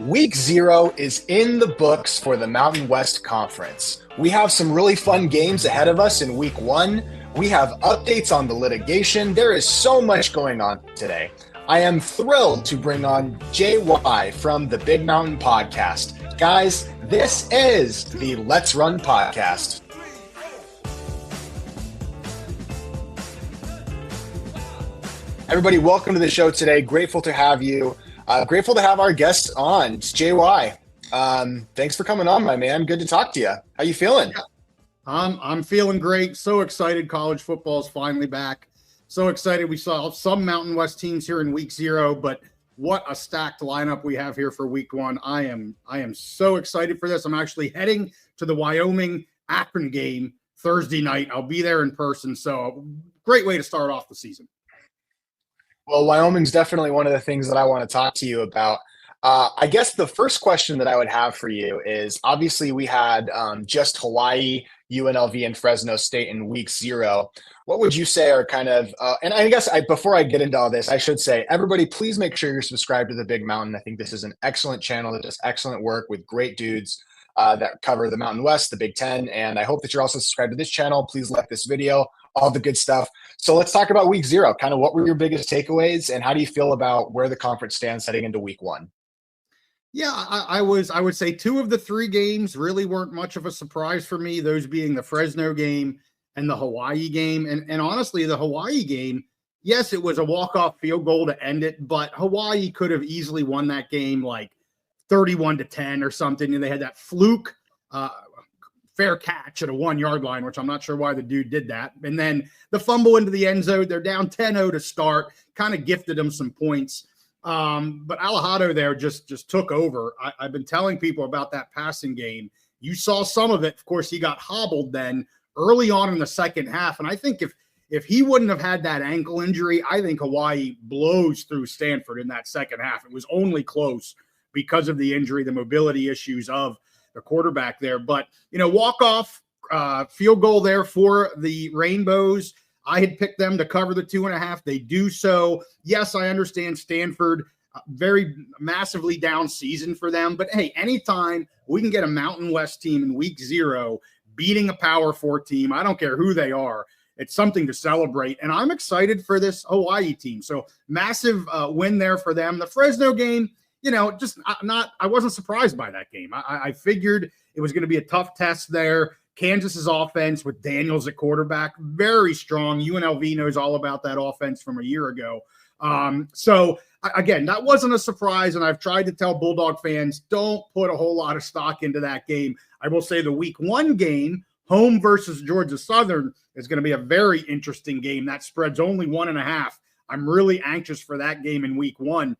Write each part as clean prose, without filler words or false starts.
Week 0 is in the books for the Mountain West Conference. We have some really fun games ahead of us in Week 1. We have updates on the litigation. There is so much going on today. I am thrilled to bring on JY from the Big Mountain Podcast. Guys, this is the Let's Run Podcast. Everybody, welcome to the show today. Grateful to have you. Grateful to have our guests on. It's JY. Thanks for coming on, my man. Good to talk to you. How you feeling? I'm feeling great. So excited. College football is finally back. So excited. We saw some Mountain West teams here in Week 0, but what a stacked lineup we have here for Week 1. I am so excited for this. I'm actually heading to the Wyoming-Akron game Thursday night. I'll be there in person. So great way to start off the season. Well, Wyoming's definitely one of the things that I want to talk to you about. I guess the first question that I would have for you is, obviously we had just Hawaii, UNLV, and Fresno State in Week 0. What would you say are kind of and I guess before I get into all this, I should say, everybody, please make sure you're subscribed to the Big Mountain. I think this is an excellent channel that does excellent work with great dudes that cover the Mountain West, the Big Ten, and I hope that you're also subscribed to this channel. Please like this video, all the good stuff. So let's talk about Week 0. Kind of what were your biggest takeaways, and how do you feel about where the conference stands heading into Week 1? Yeah, I would say 2 of the 3 games really weren't much of a surprise for me, those being the Fresno game and the Hawaii game. And honestly, the Hawaii game, yes, it was a walk-off field goal to end it, but Hawaii could have easily won that game like 31-10 or something. And they had that fluke fair catch at a 1-yard line, which I'm not sure why the dude did that. And then the fumble into the end zone. They're down 10-0 to start, kind of gifted them some points. But Alejado there just took over. I've been telling people about that passing game. You saw some of it. Of course, he got hobbled then early on in the second half. And I think if he wouldn't have had that ankle injury, I think Hawaii blows through Stanford in that second half. It was only close because of the injury, the mobility issues of the quarterback there. But, walk-off field goal there for the Rainbows. I had picked them to cover the 2.5. They do so. Yes, I understand Stanford, very massively down season for them. But, hey, anytime we can get a Mountain West team in Week 0 beating a Power 4 team, I don't care who they are, it's something to celebrate. And I'm excited for this Hawaii team. So massive win there for them. The Fresno game, I wasn't surprised by that game. I figured it was going to be a tough test there. Kansas's offense with Daniels at quarterback, very strong. UNLV knows all about that offense from a year ago. So again, that wasn't a surprise. And I've tried to tell Bulldog fans, don't put a whole lot of stock into that game. I will say the Week 1 game, home versus Georgia Southern, is going to be a very interesting game. That spread's only 1.5. I'm really anxious for that game in Week 1.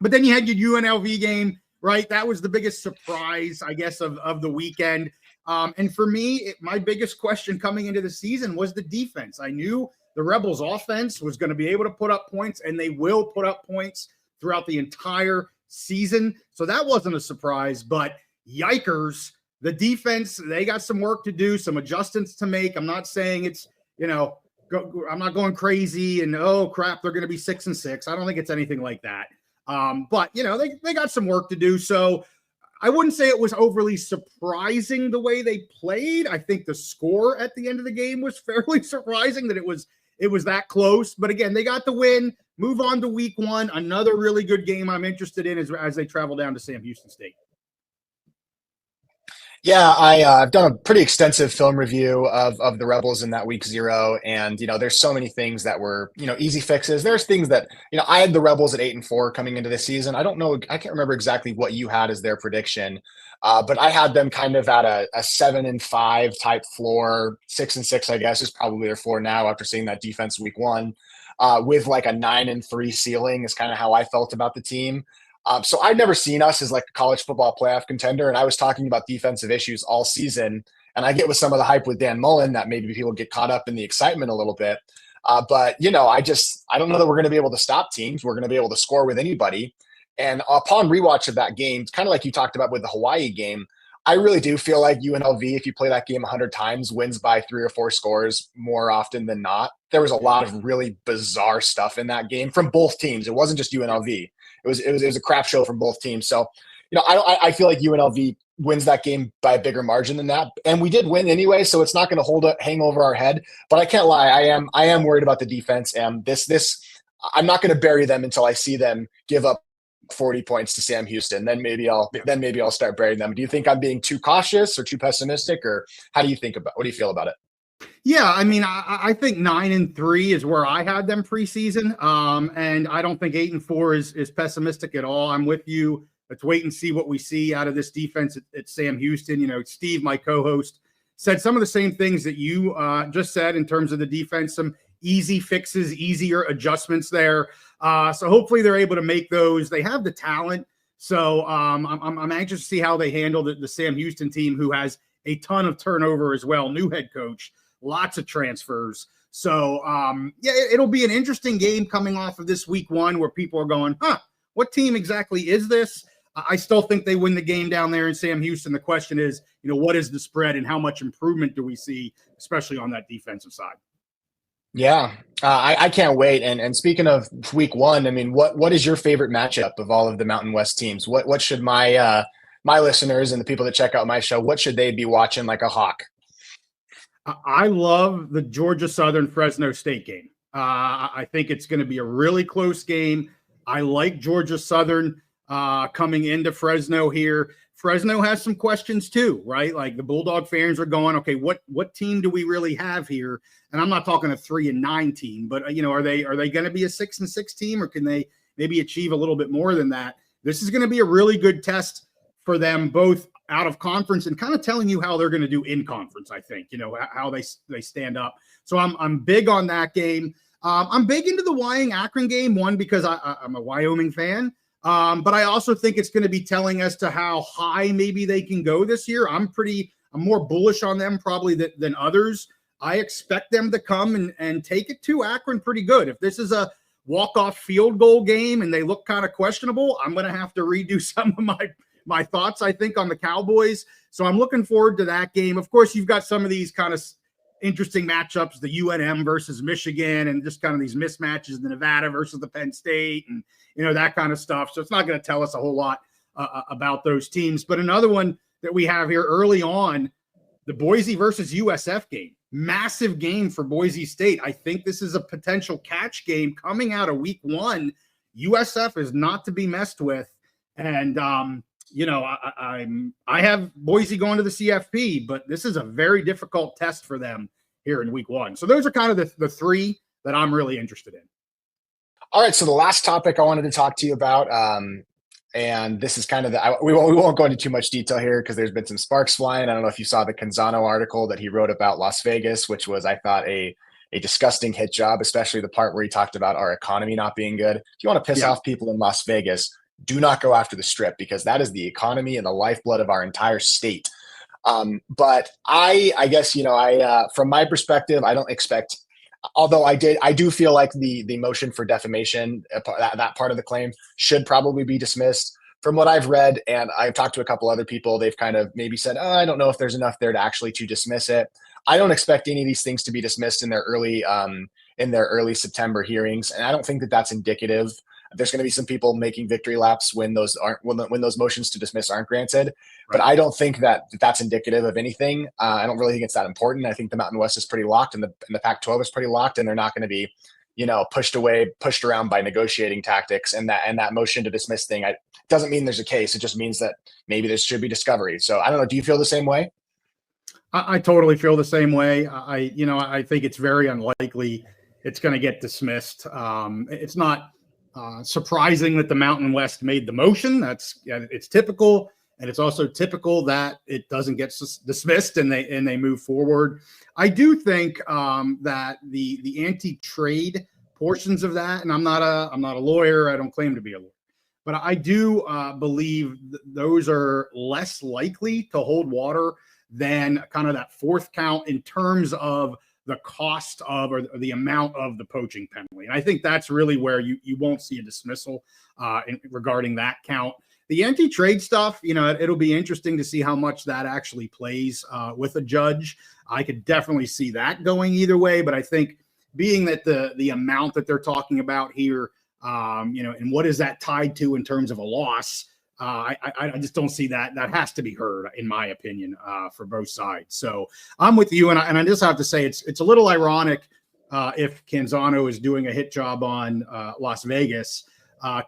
But then you had your UNLV game, right? That was the biggest surprise, I guess, of the weekend. And for me, my biggest question coming into the season was the defense. I knew the Rebels' offense was going to be able to put up points, and they will put up points throughout the entire season. So that wasn't a surprise. But yikers, the defense, they got some work to do, some adjustments to make. I'm not saying it's, I'm not going crazy and, oh, crap, they're going to be 6-6. I don't think it's anything like that. But, they got some work to do. So I wouldn't say it was overly surprising the way they played. I think the score at the end of the game was fairly surprising that it was that close. But again, they got the win, move on to Week 1. Another really good game I'm interested in as they travel down to Sam Houston State. Yeah, I've done a pretty extensive film review of the Rebels in that Week 0, and there's so many things that were easy fixes. There's things that I had the Rebels at 8-4 coming into this season. I don't know, I can't remember exactly what you had as their prediction, but I had them kind of at a 7-5 type floor. 6-6, I guess, is probably their floor now after seeing that defense Week 1, with like a 9-3 ceiling is kind of how I felt about the team. So I'd never seen us as like a college football playoff contender, and I was talking about defensive issues all season, and I get with some of the hype with Dan Mullen that maybe people get caught up in the excitement a little bit. But I don't know that we're going to be able to stop teams. We're going to be able to score with anybody. And upon rewatch of that game, kind of like you talked about with the Hawaii game, I really do feel like UNLV, if you play that game 100 times, wins by 3 or 4 scores more often than not. There was a Yeah. lot of really bizarre stuff in that game from both teams. It wasn't just Yeah. UNLV. It was a crap show from both teams. So, I feel like UNLV wins that game by a bigger margin than that, and we did win anyway. So it's not going to hang over our head. But I can't lie, I am worried about the defense, and this I'm not going to bury them until I see them give up 40 points to Sam Houston. Then maybe I'll start burying them. Do you think I'm being too cautious or too pessimistic, or what do you feel about it? Yeah, I mean, I think 9-3 is where I had them preseason, and I don't think 8-4 is pessimistic at all. I'm with you. Let's wait and see what we see out of this defense at Sam Houston. Steve, my co-host, said some of the same things that you just said in terms of the defense. Some easy fixes, easier adjustments there. So hopefully they're able to make those. They have the talent. So I'm anxious to see how they handle the Sam Houston team, who has a ton of turnover as well. New head coach, lots of transfers. So it'll be an interesting game coming off of this week 1 where people are going, what team exactly is this? I still think they win the game down there in Sam Houston. The question is, what is the spread and how much improvement do we see, especially on that defensive side? Yeah, I can't wait. And speaking of week 1, I mean, what is your favorite matchup of all of the Mountain West teams? What should my listeners and the people that check out my show, what should they be watching like a hawk? I love the Georgia Southern Fresno State game. I think it's going to be a really close game. I like Georgia Southern coming into Fresno here. Fresno has some questions too, right? Like the Bulldog fans are going, okay, what team do we really have here? And I'm not talking a 3-9 team, but are they going to be a 6-6 team, or can they maybe achieve a little bit more than that? This is going to be a really good test for them, both out of conference and kind of telling you how they're going to do in conference. I think how they stand up. So I'm big on that game. I'm big into the Wyoming Akron game, one because I'm a Wyoming fan. But I also think it's going to be telling as to how high maybe they can go this year. I'm more bullish on them probably than others. I expect them to come and take it to Akron pretty good. If this is a walk-off field goal game and they look kind of questionable, I'm going to have to redo some of my thoughts, I think, on the Cowboys. So I'm looking forward to that game. Of course, you've got some of these kind of interesting matchups, the UNM versus Michigan, and just kind of these mismatches, the Nevada versus the Penn State, and that kind of stuff. So it's not going to tell us a whole lot about those teams. But another one that we have here early on, the Boise versus USF game. Massive game for Boise State. I think this is a potential catch game coming out of week 1. USF is not to be messed with. And, I have Boise going to the CFP, but this is a very difficult test for them here in week 1. So those are kind of the 3 that I'm really interested in. All right. So the last topic I wanted to talk to you about, and this is kind of we won't go into too much detail here because there's been some sparks flying. I don't know if you saw the Canzano article that he wrote about Las Vegas, which was, I thought, a disgusting hit job, especially the part where he talked about our economy not being good. If you want to piss off people in Las Vegas, do not go after the Strip, because that is the economy and the lifeblood of our entire state. But I guess, from my perspective, I don't expect, although I do feel like the motion for defamation, that part of the claim should probably be dismissed. From what I've read, and I've talked to a couple other people, they've kind of maybe said, I don't know if there's enough there to dismiss it. I don't expect any of these things to be dismissed in their early September hearings, and I don't think that that's indicative. There's going to be some people making victory laps when those motions to dismiss aren't granted, right. But I don't think that that's indicative of anything. I don't really think it's that important. I think the Mountain West is pretty locked, and the Pac-12 is pretty locked, and they're not going to be, pushed around by negotiating tactics. And that motion to dismiss thing, doesn't mean there's a case. It just means that maybe there should be discovery. So I don't know. Do you feel the same way? I totally feel the same way. I think it's very unlikely it's going to get dismissed. It's not surprising that the Mountain West made the motion. It's typical, and it's also typical that it doesn't get dismissed and they move forward. I do think that the anti-trade portions of that, and I'm not a lawyer. I don't claim to be a lawyer, but I do believe those are less likely to hold water than kind of that fourth count in terms of the cost of or the amount of the poaching penalty. And I think that's really where you won't see a dismissal regarding that count. The anti-trade stuff, it'll be interesting to see how much that actually plays with a judge. I could definitely see that going either way, but I think being that the amount that they're talking about here, and what is that tied to in terms of a loss, I just don't see that. That has to be heard, in my opinion, for both sides. So I'm with you, and I just have to say it's a little ironic if Canzano is doing a hit job on Las Vegas,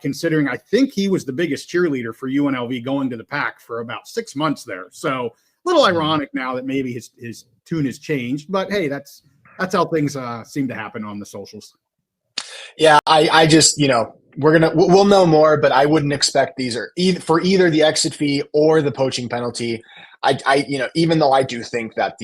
considering I think he was the biggest cheerleader for UNLV going to the PAC for about 6 months there. So a little ironic now that maybe his tune has changed, but hey, that's how things seem to happen on the socials. Yeah, I just, we'll know more, but I wouldn't expect these are for either the exit fee or the poaching penalty. Even though I do think that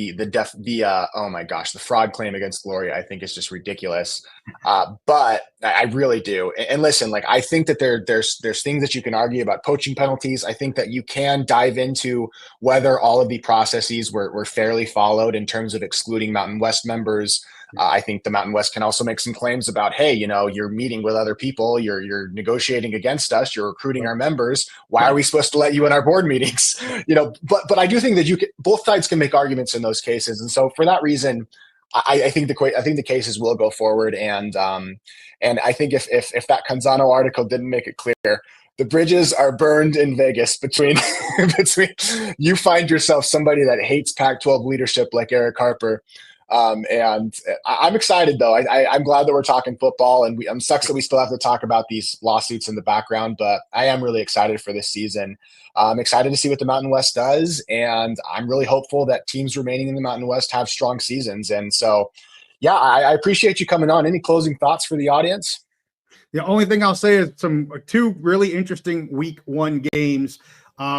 oh my gosh, the fraud claim against Gloria, I think is just ridiculous. But I really do. And listen, like, I think that there's things that you can argue about poaching penalties. I think that you can dive into whether all of the processes were fairly followed in terms of excluding Mountain West members. I think the Mountain West can also make some claims about, hey, you're meeting with other people, you're negotiating against us, you're recruiting our members. Why are we supposed to let you in our board meetings? But I do think that both sides can make arguments in those cases, and so for that reason, I think the cases will go forward, and I think if that Canzano article didn't make it clear, the bridges are burned in Vegas between you find yourself somebody that hates Pac-12 leadership like Eric Harper. And I'm excited though. I'm glad that we're talking football, and I'm sucks that we still have to talk about these lawsuits in the background, but I am really excited for this season. I'm excited to see what the Mountain West does, and I'm really hopeful that teams remaining in the Mountain West have strong seasons. And so, yeah, I appreciate you coming on. Any closing thoughts for the audience? The only thing I'll say is two really interesting week 1 games.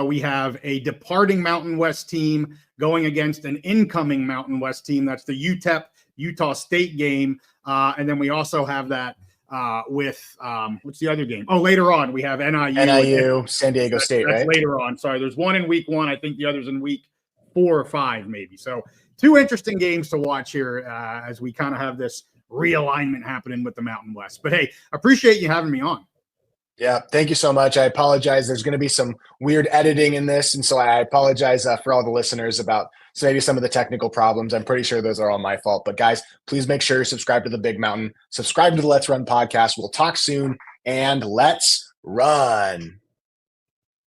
We have a departing Mountain West team going against an incoming Mountain West team. That's the UTEP Utah State game. And then we also have that with what's the other game? Oh, later on we have NIU San Diego State, that's right? Later on. Sorry, there's one in week 1. I think the other's in week 4 or 5 maybe. So 2 interesting games to watch here as we kind of have this realignment happening with the Mountain West. But hey, appreciate you having me on. Yeah, thank you so much. I apologize. There's going to be some weird editing in this, and so I apologize for all the listeners about maybe some of the technical problems. I'm pretty sure those are all my fault. But guys, please make sure you subscribe to the Big Mountain, subscribe to the Let's Run podcast. We'll talk soon, and let's run.